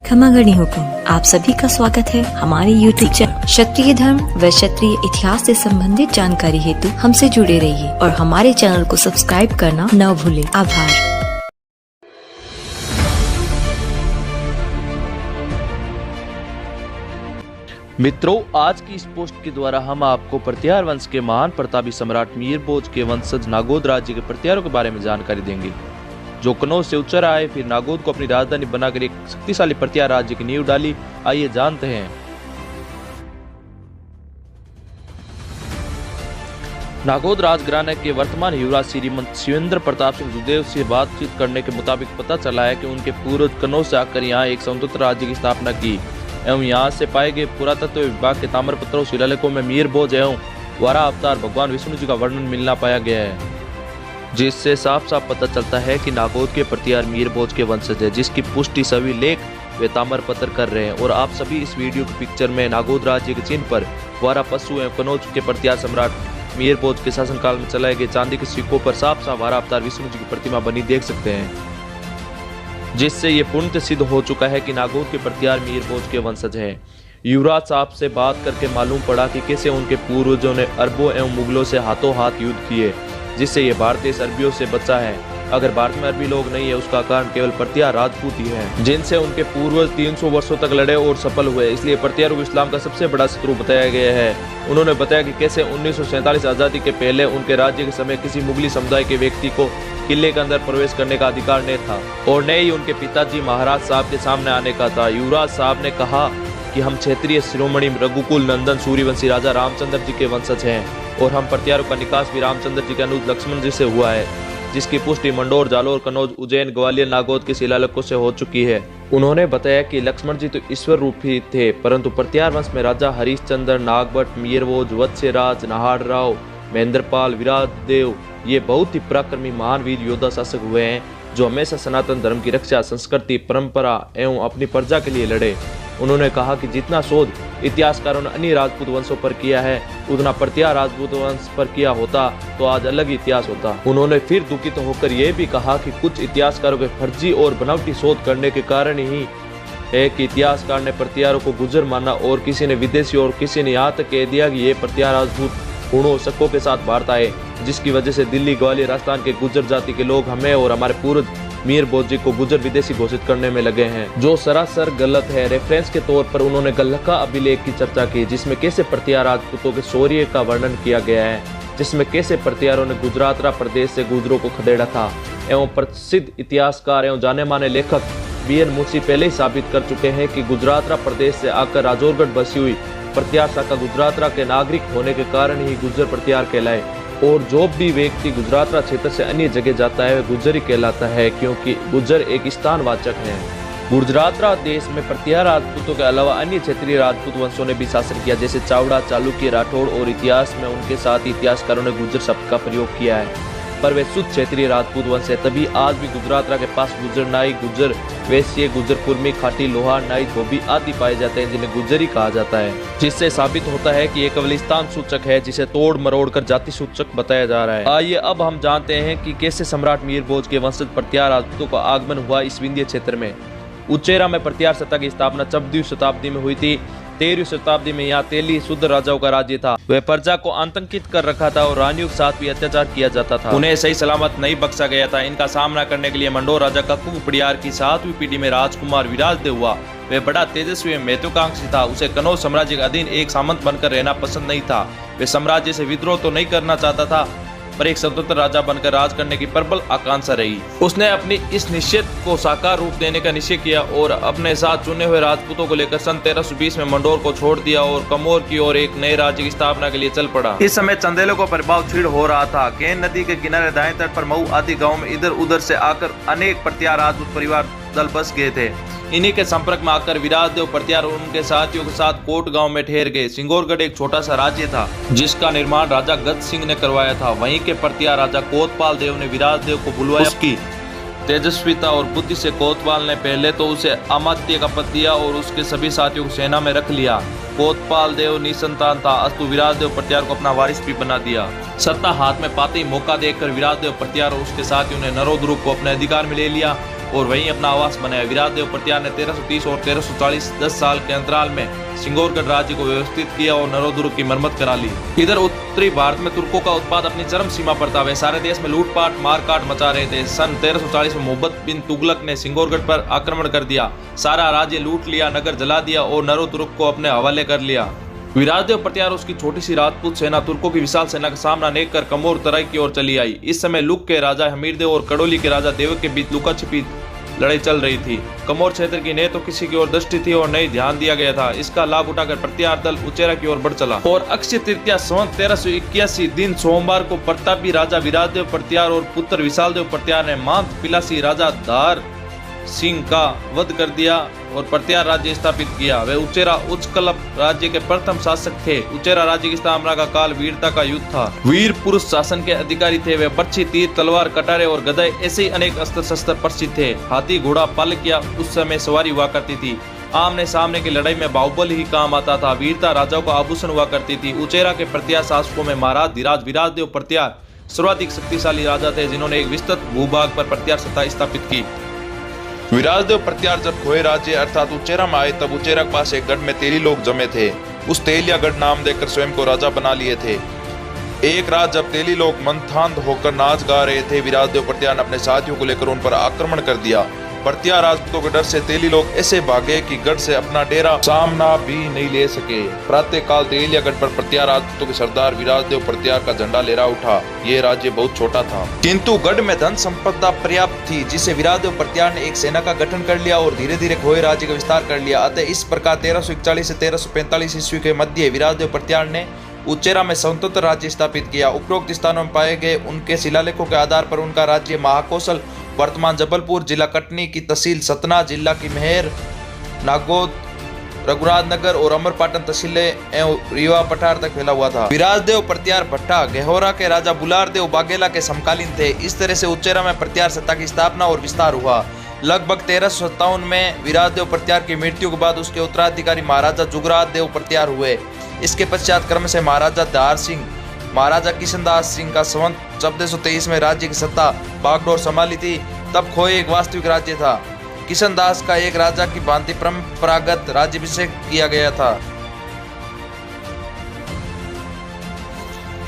खमागणी हुकुम आप सभी का स्वागत है हमारे YouTube चैनल क्षत्रिय धर्म व क्षत्रिय इतिहास से संबंधित जानकारी हेतु हमसे जुड़े रहिए और हमारे चैनल को सब्सक्राइब करना न भूलें। आभार। मित्रों, आज की इस पोस्ट के द्वारा हम आपको प्रत्यार वंश के महान प्रतापी सम्राट मीरभोज के वंशज नागौद राज्य के प्रत्यारों के बारे में जानकारी देंगे, जो कनौज से उच्चर आए, फिर नागौद को अपनी राजधानी बनाकर एक शक्तिशाली प्रत्यार राज्य की नींव डाली। आइए जानते हैं। नागौद राजघराने के वर्तमान युवराज श्रीमंत शिवेंद्र प्रताप सिंह सुखदेव से बातचीत करने के मुताबिक पता चला है कि उनके पूर्वज कनौज से आकर यहाँ एक स्वतंत्र राज्य की स्थापना की एवं यहाँ से पाए गए पुरातत्व विभाग के ताम्रपत्रों शिलालेखों में मीरभोज एवं वारा अवतार भगवान विष्णु जी का वर्णन मिलना पाया गया है, जिससे साफ साफ पता चलता है कि नागौद के प्रत्यार मीरभोज के वंशज है, जिसकी पुष्टि सभी लेख वे ताम्रपत्र कर रहे हैं। और आप सभी इस वीडियो की पिक्चर में नागौद राज्य के चिन्ह पर वारा पशु एवं कनौज के प्रत्यार सम्राट मीरभोज के शासनकाल में चलाए गए चांदी के सिक्कों पर साफ साफ वारा अवतार विष्णु जी की प्रतिमा बनी देख सकते हैं, जिससे ये पूर्णतः सिद्ध हो चुका है कि नागौद के प्रत्यार मीरभोज के वंशज हैं। युवराज साहब से बात करके मालूम पड़ा कि कैसे उनके पूर्वजों ने अरबों एवं मुगलों से हाथों हाथ युद्ध किए, जिससे ये भारत देश अरबियों से बचा है। अगर भारत में अरबी लोग नहीं है, उसका कारण केवल प्रत्यार राजपूत ही है, जिनसे उनके पूर्वज 300 वर्षों तक लड़े और सफल हुए। इसलिए प्रत्यारों को इस्लाम का सबसे बड़ा शत्रु बताया गया है। उन्होंने बताया कि कैसे 1947 आजादी के पहले उनके राज्य के समय किसी मुगली समुदाय के व्यक्ति को किले के अंदर प्रवेश करने का अधिकार नहीं था और न ही उनके पिताजी महाराज साहब के सामने आने का था। युवराज साहब ने कहा कि हम क्षेत्रीय शिरोमणि रघुकुल नंदन सूर्यवंशी राजा रामचंद्र जी के वंशज हैं और हम प्रत्यारों का निकास भी रामचंद्र जी के अनुज लक्ष्मण जी से हुआ है, जिसकी पुष्टि मंडोर, जालोर, कनौज, उज्जैन, ग्वालियर, नागौद के शिलालेखों से हो चुकी है। उन्होंने बताया कि लक्ष्मण जी तो ईश्वर रूपी थे, परंतु प्रत्यार वंश में राजा हरिश्चंद्र, नागभट्ट, मीरभोज, वत्स्यराज, नाहरराव, महेंद्रपाल, विराटदेव ये बहुत ही पराक्रमी महान वीर योद्धा शासक हुए हैं, जो हमेशा सनातन धर्म की रक्षा, संस्कृति, परंपरा एवं अपनी प्रजा के लिए लड़े। उन्होंने कहा कि जितना शोध इतिहासकारों ने अन्य राजपूत वंशों पर किया है, उतना प्रत्यार राजपूत वंश पर किया होता तो आज अलग इतिहास होता। उन्होंने फिर दुखित होकर यह भी कहा कि कुछ इतिहासकारों के फर्जी और बनावटी शोध करने के कारण ही है कि इतिहासकार ने प्रत्यारों को गुर्जर माना और किसी ने विदेशी और किसी ने यहाँ तक कह दिया कि ये प्रत्यार राजपूत गुणों शकों के साथ भारत आए, जिसकी वजह से दिल्ली, ग्वालियर, राजस्थान के गुर्जर जाति के लोग हमें और हमारे पूर्वज मीरभोज जी को गुर्जर विदेशी घोषित करने में लगे हैं, जो सरासर गलत है। रेफरेंस के तौर पर उन्होंने गल्लका अभिलेख की चर्चा की, जिसमें कैसे प्रत्यार राजपूतों के शौर्य का वर्णन किया गया है, जिसमें कैसे प्रत्यारों ने गुजरातरा प्रदेश से गुजरों को खदेड़ा था। एवं प्रसिद्ध इतिहासकार एवं जाने माने लेखक BN मुंशी पहले ही साबित कर चुके हैं कि गुजरातरा प्रदेश से आकर राजौरगढ़ बसी हुई प्रत्यार शाखा गुजरातरा के नागरिक होने के कारण ही गुर्जर प्रत्यार कहलाए, और जो भी व्यक्ति गुजरातरा क्षेत्र से अन्य जगह जाता है वह गुर्जर ही कहलाता है, क्योंकि गुर्जर एक स्थानवाचक है। गुजरातरा देश में प्रत्यार राजपूतों के अलावा अन्य क्षेत्रीय राजपूत वंशों ने भी शासन किया, जैसे चावड़ा, चालुक्य, राठौड़, और इतिहास में उनके साथ इतिहासकारों ने गुर्जर शब्द का प्रयोग किया है, पर वे शुद्ध क्षेत्रीय राजपूत वंश है। तभी आज भी गुजरातरा के पास गुर्जर नाई, गुर्जर वैश्य, गुर्जर कुर्मी, खाटी, लोहार, नाई, धोबी आदि पाए जाते हैं, जिन्हें गुर्जरी कहा जाता है, जिससे साबित होता है कि ये केवल स्थान सूचक है, जिसे तोड़ मरोड़ कर जाति सूचक बताया जा रहा है। आइए अब हम जानते हैं कि कैसे सम्राट मीरभोज के वंशज प्रत्यार राजपूतों का आगमन हुआ इस विंध्य क्षेत्र में। उच्चेरा में प्रत्यार सत्ता की स्थापना 14वीं शताब्दी में हुई थी। 13वीं शताब्दी में यहाँ तेली शुद्ध राजाओं का राज्य था। वह प्रजा को आतंकित कर रखा था और रानियों के साथ भी अत्याचार किया जाता था। उन्हें सही सलामत नहीं बख्शा गया था। इनका सामना करने के लिए मंडोर राजा कक्कू पड़ियार की 7वीं पीढ़ी में राजकुमार विराजदेव हुआ। वह बड़ा तेजस्वी एवं महत्वाकांक्षी था। उसे कनौज साम्राज्य के अधीन एक सामंत बनकर रहना पसंद नहीं था। वह साम्राज्य से विद्रोह तो नहीं करना चाहता था, पर एक स्वतंत्र राजा बनकर राज करने की प्रबल आकांक्षा रही। उसने अपनी इस निश्चय को साकार रूप देने का निश्चय किया और अपने साथ चुने हुए राजपूतों को लेकर सन 1320 में मंडोर को छोड़ दिया और कमोर की ओर एक नए राज्य की स्थापना के लिए चल पड़ा। इस समय चंदेलों का प्रभाव क्षीण हो रहा था। केन नदी के किनारे दाएं तट पर मऊ आदि गाँव में इधर उधर से आकर अनेक प्रत्यार राजपूत परिवार दल बस गए थे। इन्हीं के संपर्क में आकर विराजदेव प्रत्यार और उनके साथियों के साथ कोट गांव में ठहर गए। सिंगौरगढ़ एक छोटा सा राज्य था, जिसका निर्माण राजा गज सिंह ने करवाया था। वहीं के प्रत्यार राजा कोतपाल देव ने विराजदेव को बुलवाया। उसकी तेजस्विता और बुद्धि से कोतपाल ने पहले तो उसे अमात्य का पद दिया और उसके सभी साथियों को सेना में रख लिया। कोतपाल देव निसंतान था, अस्तु विराजदेव प्रत्यार को अपना वारिस भी बना दिया। सत्ता हाथ में पाते ही मौका देखकर विराजदेव प्रत्यार और उसके साथियों ने नरोद्रुप को अपने अधिकार में ले लिया और वहीं अपना आवास बनाया। विराटदेव प्रत्यार ने 1330 और 1340 10 साल के अंतराल में सिंगौरगढ़ राज्य को व्यवस्थित किया और नरोदुर्ग की मरम्मत करा ली। इधर उत्तरी भारत में तुर्कों का उत्पाद अपनी चरम सीमा पर था। वे सारे देश में लूटपाट मारकाट मचा रहे थे। सन 1340 में मोहम्मद बिन तुगलक ने सिंगौरगढ़ पर आक्रमण कर दिया, सारा राज्य लूट लिया, नगर जला दिया और नरोदुर्ग को अपने हवाले कर लिया। विराटदेव प्रत्यार उसकी छोटी सी राजपूत सेना तुर्कों की विशाल सेना का सामना नहीं कर कमोर तराई की ओर चली आई। इस समय लुक के राजा हमीरदेव और कड़ोली के राजा देवक के बीच लुका छिपी लड़ाई चल रही थी। कमोर क्षेत्र की न तो किसी की ओर दृष्टि थी और न ही ध्यान दिया गया था। इसका लाभ उठाकर प्रत्यार दल उचेरा की ओर बढ़ चला और अक्षय तृतीया संवत 1381 दिन सोमवार को प्रतापी राजा विराटदेव प्रत्यार और पुत्र विशालदेव प्रत्यार ने मांत पिलासी राजा धार सिंह का वध कर दिया और प्रत्यार राज्य स्थापित किया। वे उचेरा उच्चकलप राज्य के प्रथम शासक थे। उचेरा राज्य की स्थापना का काल वीरता का युग था। वीर पुरुष शासन के अधिकारी थे। वे बर्छी, तीर, तलवार, कटारे और गदे ऐसे ही अनेक अस्त्र शस्त्र प्रसिद्ध थे। हाथी, घोड़ा, पालकिया उस समय सवारी हुआ करती थी। आमने सामने की लड़ाई में बाहुबल ही काम आता था। वीरता राजाओं का आभूषण हुआ करती थी। उचेरा के प्रत्यार शासकों में महाराज धीराज विराटदेव प्रत्यार सर्वाधिक शक्तिशाली राजा थे, जिन्होंने एक विस्तृत भूभाग पर प्रत्यार सत्ता स्थापित की। विराटदेव प्रत्यार जब खोए राज्य अर्थात उचेरा में आए तब उचेरा के पास एक गढ़ में तेली लोग जमे थे। उस तेलिया गढ़ नाम देकर स्वयं को राजा बना लिए थे। एक रात जब तेली लोग मंथांत होकर नाच गा रहे थे, विराटदेव प्रत्यार ने अपने साथियों को लेकर उन पर आक्रमण कर दिया। प्रत्यार राजपूतों के डर से तेली लोग ऐसे भागे कि गढ़ से अपना डेरा सामना भी नहीं ले सके। प्रातः काल तेलिया गढ़ पर प्रत्यार राजपूतों के सरदार विराटदेव प्रत्यार का झंडा लहरा उठा। ये राज्य बहुत छोटा था, किंतु गढ़ में धन संपदा पर्याप्त थी, जिसे विराटदेव प्रत्यार ने एक सेना का गठन कर लिया और धीरे धीरे खोए राज्य का विस्तार कर लिया। अतः इस प्रकार 1341 से 1345 ईस्वी के मध्य विराटदेव प्रत्यार ने उचेरा में स्वतंत्र राज्य स्थापित किया। उपरोक्त स्थानों में पाए गए उनके शिलालेखों के आधार पर उनका राज्य महाकौशल वर्तमान जबलपुर, जिला कटनी की तहसील सतना, जिला की मेहर, नागौद, रघुराज नगर और अमरपाटन तहसीलें एवं रीवा पठार तक फैला हुआ था। विराटदेव प्रत्यार भट्टा गहौरा के राजा बुलारदेव बाघेला के समकालीन थे। इस तरह से उचेरा में प्रत्यार सत्ता की स्थापना और विस्तार हुआ। लगभग 1357 में विराटदेव प्रत्यार की मृत्यु के बाद उसके उत्तराधिकारी महाराजा जुगराज देव प्रत्यार हुए। इसके पश्चात क्रम से महाराजा धार सिंह, महाराजा किशनदास सिंह का संवत 1423 में राज्य की सत्ता बागडोर संभाली थी। तब खोए एक वास्तविक राज्य था। किशनदास का एक राजा की भांति परंपरागत राज्याभिषेक किया गया था।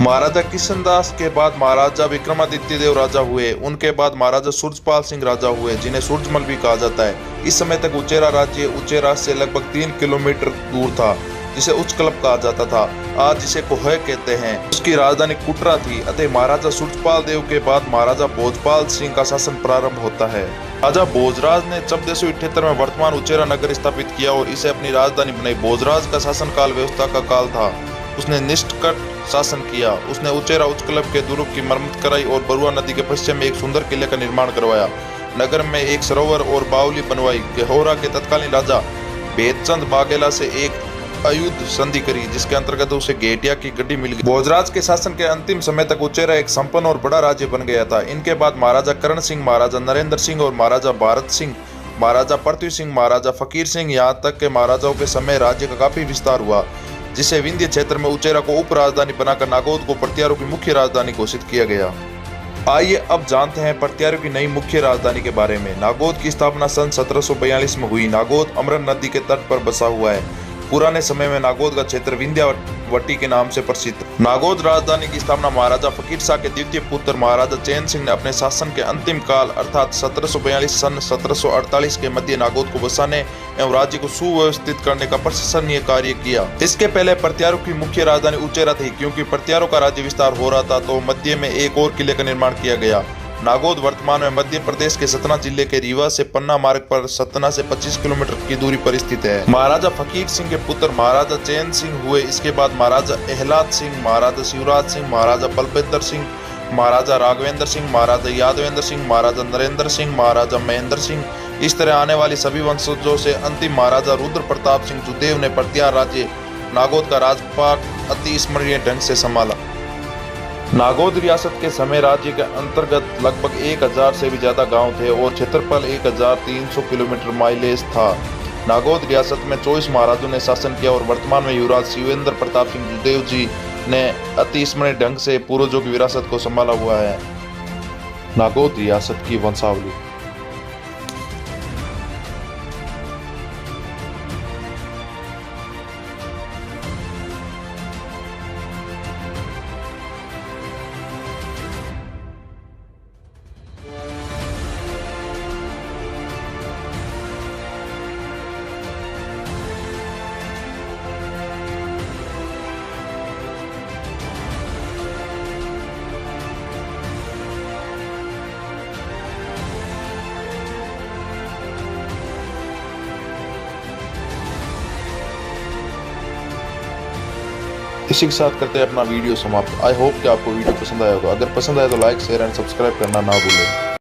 महाराजा किशनदास के बाद महाराजा विक्रमादित्य देव राजा हुए। उनके बाद महाराजा सूरजपाल सिंह राजा हुए, जिन्हें सूरजमल भी कहा जाता है। इस समय तक उचेरा राज्य उचेरा से लगभग 3 किलोमीटर दूर था, जिसे उच्चकलप कहा जाता था। आज जिसे कोहय कहते हैं। उसकी राजधानी कुटरा थी। अतः महाराजा सूरजपाल देव के बाद महाराजा भोजपाल सिंह का शासन प्रारंभ होता है। राजा भोजराज ने 1478 में वर्तमान उचेरा नगर स्थापित किया और इसे अपनी राजधानी बनाई। भोजराज का शासन काल व्यवस्था का काल था। उसने निष्कट शासन किया। उसने उचेरा उच्चकलप के दुर्ग की मरम्मत कराई और बरुआ नदी के पश्चिम में एक सुंदर किले का निर्माण करवाया। नगर में एक सरोवर और बावली बनवाई। गहौरा के तत्कालीन राजा भेदचंद बाघेला से एक अयुद्ध संधि करी, जिसके अंतर्गत उसे घेटिया की गड्डी मिल गई। भोजराज के शासन के अंतिम समय तक उचेरा एक संपन्न और बड़ा राज्य बन गया था। इनके बाद महाराजा करण सिंह, महाराजा नरेंद्र सिंह और महाराजा भारत सिंह, महाराजा पृथ्वी सिंह, महाराजा फकीर सिंह, यहाँ तक के महाराजाओं के समय राज्य का काफी विस्तार हुआ, जिसे विंध्य क्षेत्र में उचेरा को उप राजधानी बनाकर नागौद को प्रत्यारों की मुख्य राजधानी घोषित किया गया। आइए अब जानते हैं प्रत्यारों की नई मुख्य राजधानी के बारे में। नागौद की स्थापना सन 1742 में हुई। नागौद अमरन नदी के तट पर बसा हुआ है। पुराने समय में नागौद का क्षेत्र विंध्यावटी के नाम से प्रसिद्ध। नागौद राजधानी की स्थापना महाराजा फकीर शाह के द्वितीय पुत्र महाराजा चैन सिंह ने अपने शासन के अंतिम काल अर्थात 1742 सन 1748 के मध्य नागौद को बसाने एवं राज्य को सुव्यवस्थित करने का प्रशंसनीय कार्य किया। इसके पहले प्रत्यारों की मुख्य राजधानी उचेरा थी। क्योंकि प्रत्यारों का राज्य विस्तार हो रहा था तो मध्य में एक और किले का निर्माण किया गया। नागौद वर्तमान में मध्य प्रदेश के सतना जिले के रीवा से पन्ना मार्ग पर सतना से 25 किलोमीटर की दूरी पर स्थित है। महाराजा फकीर सिंह के पुत्र महाराजा चैन सिंह हुए। इसके बाद महाराजा एहलाद सिंह, महाराजा शिवराज सिंह, महाराजा बलभद्र सिंह, महाराजा राघवेंद्र सिंह, महाराजा यादवेंद्र सिंह, महाराजा नरेंद्र सिंह, महाराजा महेंद्र सिंह। इस तरह आने वाली सभी वंशजों से अंतिम महाराजा रुद्र प्रताप सिंह सुदेव ने प्रत्यार राज्य नागौद का राजपाट अति स्मरणीय ढंग से संभाला। नागौद रियासत के समय राज्य के अंतर्गत लगभग 1000 से भी ज्यादा गांव थे और क्षेत्रफल 1300 किलोमीटर माइलेज था। नागौद रियासत में 24 महाराजों ने शासन किया और वर्तमान में युवराज शिवेंद्र प्रताप सिंह सुदेव जी ने अति स्मरणीय ढंग से पूर्वजों की विरासत को संभाला हुआ है। नागौद रियासत की वंशावली। इसी के साथ करते हैं अपना वीडियो समाप्त। आई होप कि आपको वीडियो पसंद आया होगा। अगर पसंद आए तो लाइक शेयर एंड सब्सक्राइब करना ना भूलें।